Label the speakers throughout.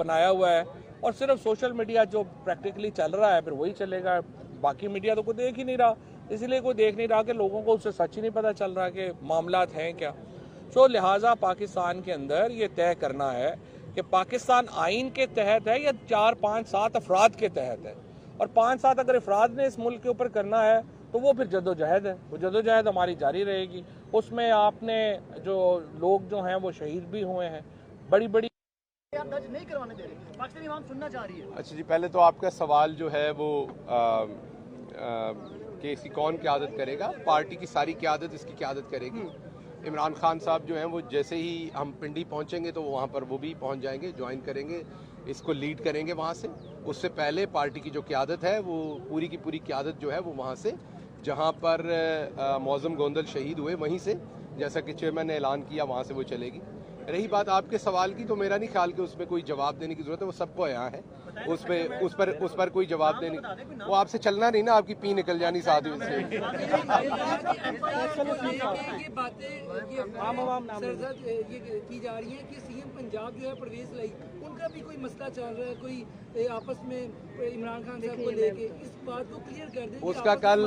Speaker 1: बनाया हुआ है और सिर्फ सोशल मीडिया जो प्रैक्टिकली चल रहा है फिर वही चलेगा, बाकी मीडिया तो कोई देख ही नहीं रहा, इसलिए कोई देख नहीं रहा कि लोगों को उससे सच ही नहीं पता चल रहा कि मामलात हैं क्या। तो लिहाजा पाकिस्तान के अंदर ये तय करना है कि पाकिस्तान आइन के तहत है या 4, 5, 7 अफराद के तहत है, और 5, 7 अगर अफराद ने इस मुल्क के ऊपर करना है तो वो फिर जद्दोजहद है, वो जद्दोजहद हमारी जारी रहेगी। उसमें आपने जो लोग जो हैं वो शहीद भी हुए हैं, बड़ी बड़ी
Speaker 2: दर्ज नहीं करवाने दे रही, पाकिस्तानी आवाम सुनना चाह रही है।
Speaker 3: अच्छा जी, पहले तो आपका सवाल जो है वो कि इसकी कौन क़यादत करेगा। पार्टी की सारी क़यादत इसकी क़यादत करेगी। इमरान खान साहब जो हैं वो जैसे ही हम पिंडी पहुंचेंगे तो वहाँ पर वो भी पहुंच जाएंगे, ज्वाइन करेंगे, इसको लीड करेंगे वहाँ से। उससे पहले पार्टी की जो क़यादत है वो पूरी की पूरी क़यादत जो है वो वहाँ से, जहाँ पर मौज़म गोंदल शहीद हुए वहीं से, जैसा कि चेयरमैन ने ऐलान किया, वहाँ से वो चलेगी। रही बात आपके सवाल की, तो मेरा नहीं ख्याल कि उसमें कोई जवाब देने की जरूरत है, वो सबको यहाँ है, उस पर कोई जवाब देने, वो आपसे चलना नहीं ना, आपकी पी निकल जानी साथ ही उससे।
Speaker 4: ये बातें ये की जा रही है कि सीएम पंजाब जो है परवेज लाई, उनका भी कोई मसला चल रहा है, कोई आपस में इमरान खान साहब को लेके, इस बात को क्लियर कर दें।
Speaker 3: उसका कल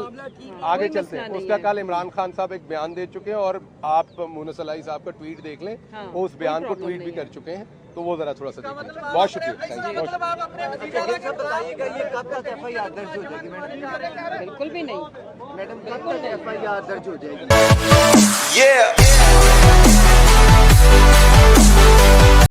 Speaker 3: आगे चलते हैं, उसका कल इमरान खान साहब एक बयान दे चुके हैं और आप मुनस अलाई साहब का ट्वीट देख लें, वो उस बयान को ट्वीट भी कर चुके हैं, तो वो जरा थोड़ा सा देखें। बहुत शुक्रिया।
Speaker 5: बिल्कुल भी नहीं
Speaker 2: मैडम, कब तक FIR दर्ज हो जाएगी?